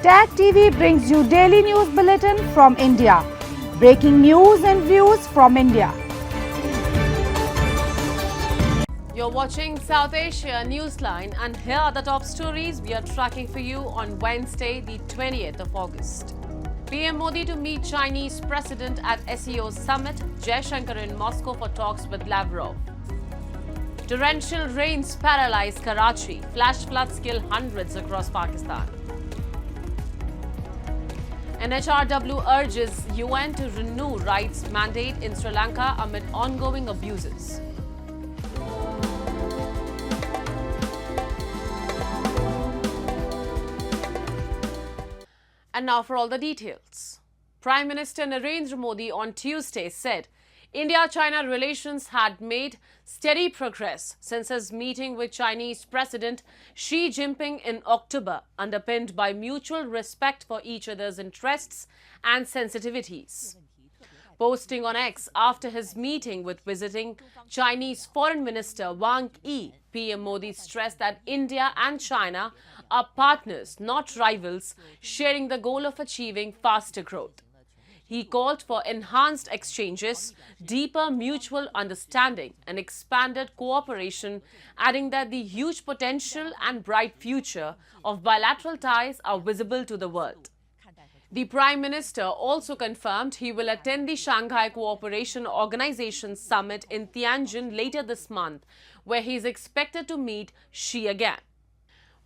Tag TV brings you daily news bulletin from India. Breaking news and views from India. You're watching South Asia Newsline, and here are the top stories we are tracking for you on Wednesday, the 20th of August. PM Modi to meet Chinese President at SEO Summit, Jaishankar in Moscow for talks with Lavrov. Torrential rains paralyze Karachi, flash floods kill hundreds across Pakistan. NHRW urges UN to renew rights mandate in Sri Lanka amid ongoing abuses. And now for all the details. Prime Minister Narendra Modi on Tuesday said India-China relations had made steady progress since his meeting with Chinese President Xi Jinping in October, underpinned by mutual respect for each other's interests and sensitivities. Posting on X after his meeting with visiting Chinese Foreign Minister Wang Yi, PM Modi stressed that India and China are partners, not rivals, sharing the goal of achieving faster growth. He called for enhanced exchanges, deeper mutual understanding, and expanded cooperation, adding that the huge potential and bright future of bilateral ties are visible to the world. The Prime Minister also confirmed he will attend the Shanghai Cooperation Organization Summit in Tianjin later this month, where he is expected to meet Xi again.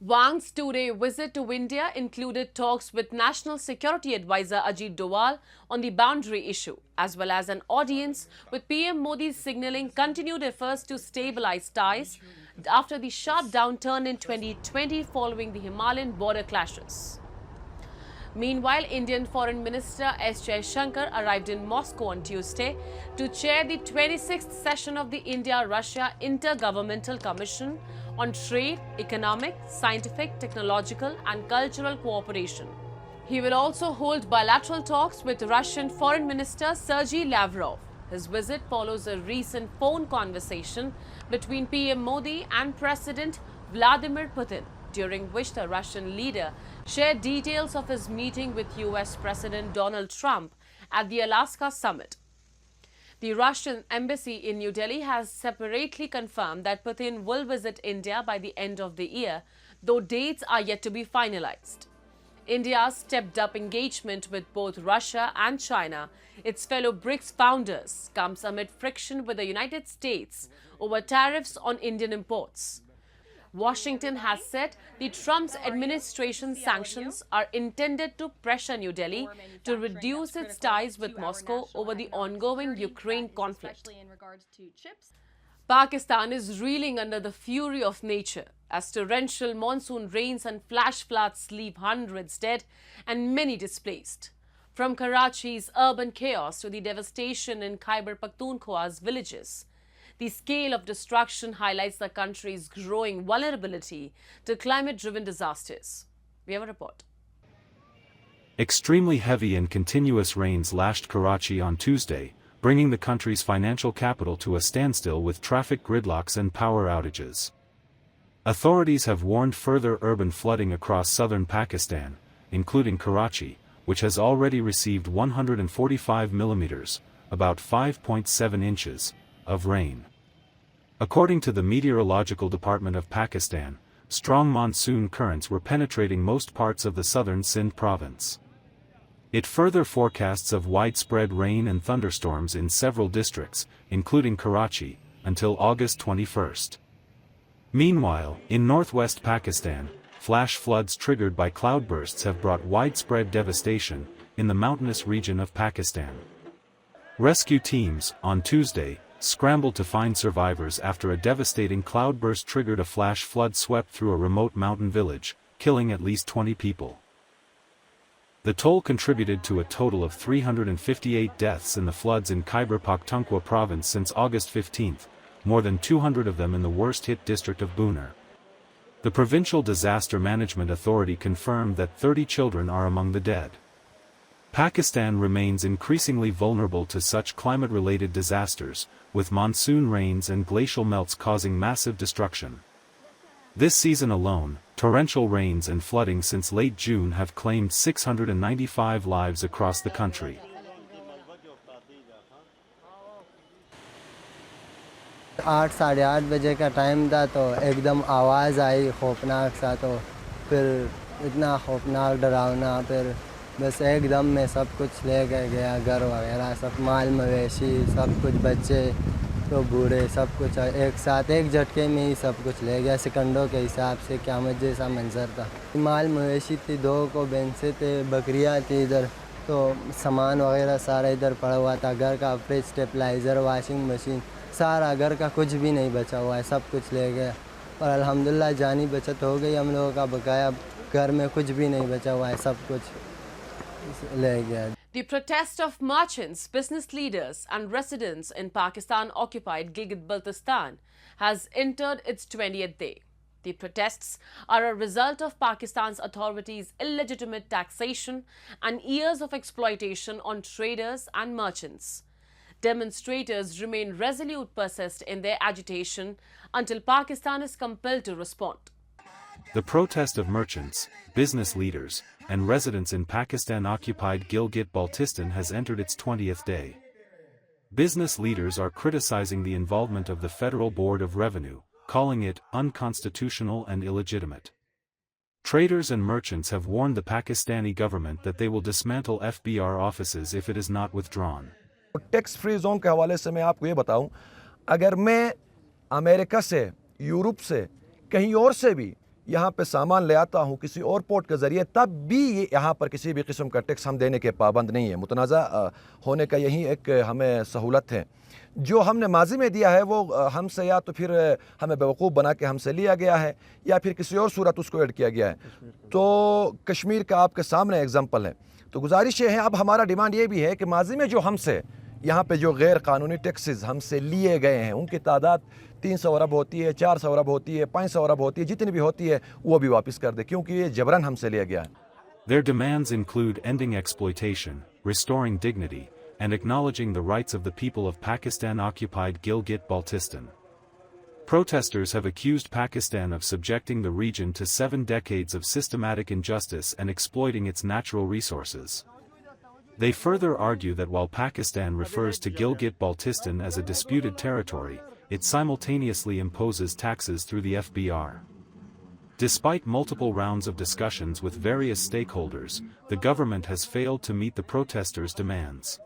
Wang's two-day visit to India included talks with National Security Advisor Ajit Doval on the boundary issue, as well as an audience with PM Modi signaling continued efforts to stabilize ties after the sharp downturn in 2020 following the Himalayan border clashes. Meanwhile, Indian Foreign Minister S. Jaishankar arrived in Moscow on Tuesday to chair the 26th session of the India-Russia Intergovernmental Commission on Trade, Economic, Scientific, Technological and Cultural Cooperation. He will also hold bilateral talks with Russian Foreign Minister Sergei Lavrov. His visit follows a recent phone conversation between PM Modi and President Vladimir Putin, during which the Russian leader shared details of his meeting with US President Donald Trump at the Alaska summit. The Russian embassy in New Delhi has separately confirmed that Putin will visit India by the end of the year, though dates are yet to be finalized. India's stepped-up engagement with both Russia and China, its fellow BRICS founders, comes amid friction with the United States over tariffs on Indian imports. Washington has said the Trump administration sanctions are intended to pressure New Delhi to reduce its ties with Moscow over the ongoing Ukraine conflict. Pakistan is reeling under the fury of nature as torrential monsoon rains and flash floods leave hundreds dead and many displaced. From Karachi's urban chaos to the devastation in Khyber Pakhtunkhwa's villages, the scale of destruction highlights the country's growing vulnerability to climate-driven disasters. We have a report. Extremely heavy and continuous rains lashed Karachi on Tuesday, bringing the country's financial capital to a standstill with traffic gridlocks and power outages. Authorities have warned further urban flooding across southern Pakistan, including Karachi, which has already received 145 millimeters, about 5.7 inches, of rain. According to the Meteorological Department of Pakistan, strong monsoon currents were penetrating most parts of the southern Sindh province. It further forecasts of widespread rain and thunderstorms in several districts, including Karachi, until August 21st. Meanwhile, in northwest Pakistan, flash floods triggered by cloudbursts have brought widespread devastation in the mountainous region of Pakistan. Rescue teams, on Tuesday, scrambled to find survivors after a devastating cloudburst triggered a flash flood swept through a remote mountain village, killing at least 20 people. The toll contributed to a total of 358 deaths in the floods in Khyber Pakhtunkhwa province since August 15, more than 200 of them in the worst-hit district of Buner. The Provincial Disaster Management Authority confirmed that 30 children are among the dead. Pakistan remains increasingly vulnerable to such climate-related disasters, with monsoon rains and glacial melts causing massive destruction. This season alone, Torrential rains and flooding since late June have claimed 695 lives across the country. 8 साढ़े 8 बजे का time था तो एकदम आवाज़ आई खौफनाक सा, तो फिर इतना खौफनाक डरावना, फिर बस एकदम में सब कुछ ले गया, घर वगैरह सब, माल मवेशी सब कुछ, बच्चे तो बूढ़े सब कुछ एक साथ एक झटके में ही सब कुछ ले गया। सेकंडों के हिसाब से क़यामत जैसा मंजर था। माल मवेशी थी, 2 को भैंसें थे, बकरियाँ थी इधर, तो सामान वगैरह सारा इधर पड़ा हुआ था। घर का फ्रिज, स्टेबलाइज़र, वॉशिंग मशीन, सारा घर का कुछ भी नहीं बचा हुआ है, सब कुछ ले गया। और अल्हम्दुलिल्लाह जानी बचत हो गई हम लोगों का, बकाया घर में कुछ भी नहीं बचा हुआ है, सब कुछ ले गया। The protest of merchants, business leaders and residents in Pakistan-occupied Gilgit-Baltistan has entered its 20th day. The protests are a result of Pakistan's authorities' illegitimate taxation and years of exploitation on traders and merchants. Demonstrators remain resolute persist in their agitation until Pakistan is compelled to respond. The protest of merchants, business leaders, and residents in Pakistan-occupied Gilgit-Baltistan has entered its 20th day. Business leaders are criticizing the involvement of the Federal Board of Revenue, calling it unconstitutional and illegitimate. Traders and merchants have warned the Pakistani government that they will dismantle FBR offices if it is not withdrawn. Tax free zone के हवाले से मैं आपको ये बताऊं, अगर मैं America से, यूरोप से, कहीं और से भी यहाँ पे सामान ले आता हूँ किसी और पोर्ट के ज़रिए, तब भी यहाँ पर किसी भी किस्म का टैक्स हम देने के पाबंद नहीं है। मुतनाज़ा होने का यही एक हमें सहूलत है। जो हमने माजी में दिया है वो हमसे या तो फिर हमें बेवकूफ़ बना के हमसे लिया गया है, या फिर किसी और सूरत उसको ऐड किया गया है। तो कश्मीर का आपके सामने एग्जाम्पल है। तो गुजारिश ये है, अब हमारा डिमांड ये भी है कि माजी में जो हमसे यहाँ पे जो गैर कानूनी टैक्सेस हमसे लिए गए हैं, उनकी तादाद 300 अरब होती है, 400 अरब होती है, 500 अरब होती है, जितनी भी होती है वो भी वापस कर दे, क्योंकि ये जबरन हमसे लिया गया है। Their demands include ending exploitation, restoring dignity, and acknowledging the rights of the people of Pakistan-occupied Gilgit-Baltistan. Protesters have accused Pakistan of subjecting the region to 7 decades of systematic injustice and exploiting its natural resources. They further argue that while Pakistan refers to Gilgit-Baltistan as a disputed territory, it simultaneously imposes taxes through the FBR. Despite multiple rounds of discussions with various stakeholders, the government has failed to meet the protesters' demands.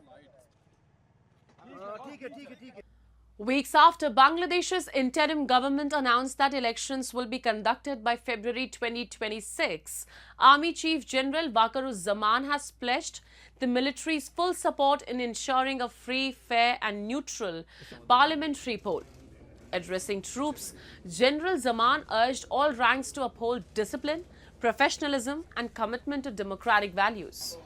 Weeks after Bangladesh's interim government announced that elections will be conducted by February 2026, Army Chief General Waqaruzzaman has pledged the military's full support in ensuring a free, fair and neutral parliamentary poll. Addressing troops, General Zaman urged all ranks to uphold discipline, professionalism and commitment to democratic values.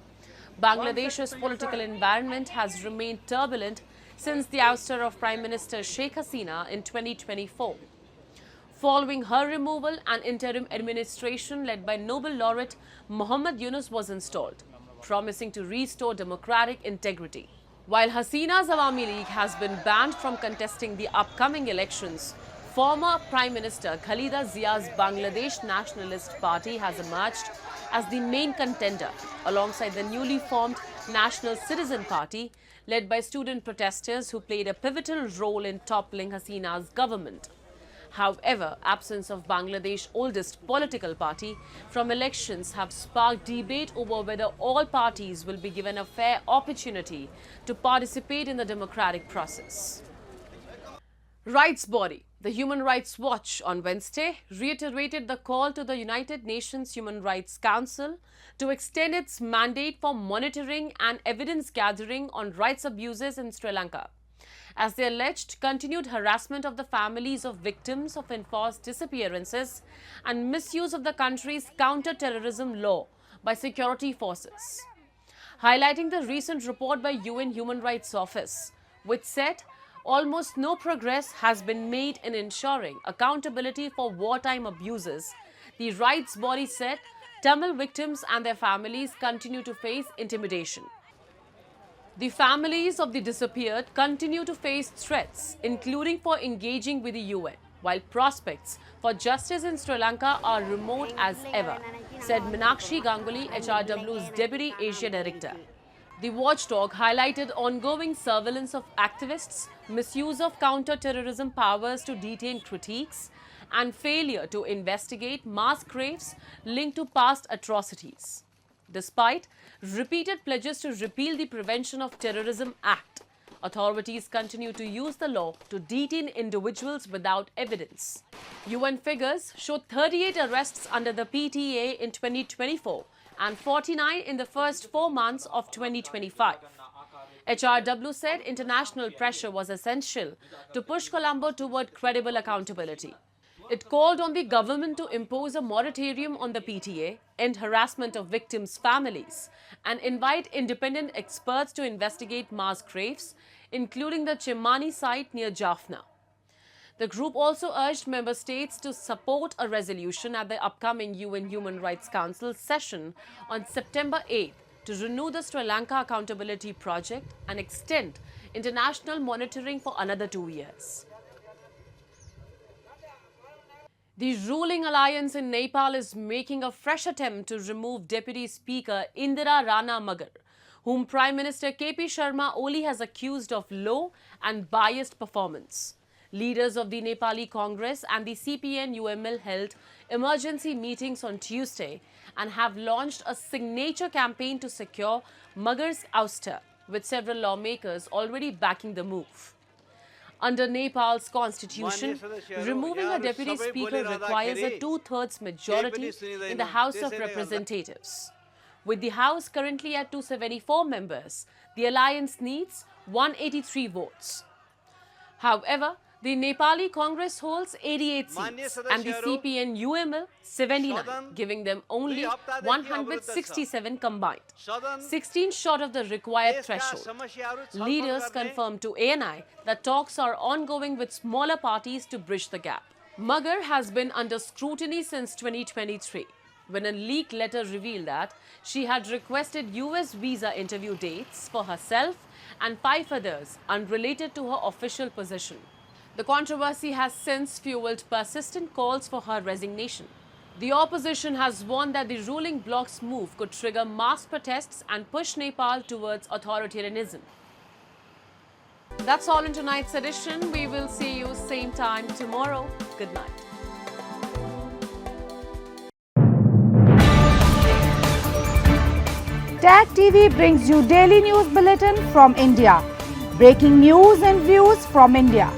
Bangladesh's political environment has remained turbulent since the ouster of Prime Minister Sheikh Hasina in 2024. Following her removal, an interim administration led by Nobel laureate Muhammad Yunus was installed, promising to restore democratic integrity. While Hasina's Awami League has been banned from contesting the upcoming elections, former Prime Minister Khalida Zia's Bangladesh Nationalist Party has emerged as the main contender, alongside the newly formed National Citizen Party, led by student protesters who played a pivotal role in toppling Hasina's government. However, absence of Bangladesh's oldest political party from elections have sparked debate over whether all parties will be given a fair opportunity to participate in the democratic process. Rights body, the Human Rights Watch, on Wednesday reiterated the call to the United Nations Human Rights Council to extend its mandate for monitoring and evidence gathering on rights abuses in Sri Lanka, as they alleged continued harassment of the families of victims of enforced disappearances and misuse of the country's counter-terrorism law by security forces. Highlighting the recent report by UN Human Rights Office, which said almost no progress has been made in ensuring accountability for wartime abuses, the rights body said Tamil victims and their families continue to face intimidation. The families of the disappeared continue to face threats, including for engaging with the UN. while prospects for justice in Sri Lanka are remote as ever, said Meenakshi Ganguly, HRW's Deputy Asia Director. The watchdog highlighted ongoing surveillance of activists, misuse of counter-terrorism powers to detain critiques, and failure to investigate mass graves linked to past atrocities. Despite repeated pledges to repeal the Prevention of Terrorism Act, authorities continue to use the law to detain individuals without evidence. UN figures show 38 arrests under the PTA in 2024 and 49 in the first 4 months of 2025. HRW said international pressure was essential to push Colombo toward credible accountability. It called on the government to impose a moratorium on the PTA, end harassment of victims' families, and invite independent experts to investigate mass graves, including the Chimani site near Jaffna. The group also urged member states to support a resolution at the upcoming UN Human Rights Council session on September 8 to renew the Sri Lanka Accountability Project and extend international monitoring for another 2 years. The ruling alliance in Nepal is making a fresh attempt to remove Deputy Speaker Indira Rana Magar, whom Prime Minister KP Sharma Oli has accused of low and biased performance. Leaders of the Nepali Congress and the CPN-UML held emergency meetings on Tuesday and have launched a signature campaign to secure Magar's ouster, with several lawmakers already backing the move. Under Nepal's constitution, removing a deputy speaker requires a 2/3 majority in the House of Representatives. With the House currently at 274 members, the alliance needs 183 votes. However, the Nepali Congress holds 88 seats and the CPN-UML 79, giving them only 167 combined, 16 short of the required threshold. Leaders confirmed to ANI that talks are ongoing with smaller parties to bridge the gap. Magar has been under scrutiny since 2023, when a leaked letter revealed that she had requested US visa interview dates for herself and 5 others unrelated to her official position. The controversy has since fueled persistent calls for her resignation. The opposition has warned that the ruling bloc's move could trigger mass protests and push Nepal towards authoritarianism. That's all in tonight's edition. We will see you same time tomorrow. Good night. Tag TV brings you daily news bulletin from India. Breaking news and views from India.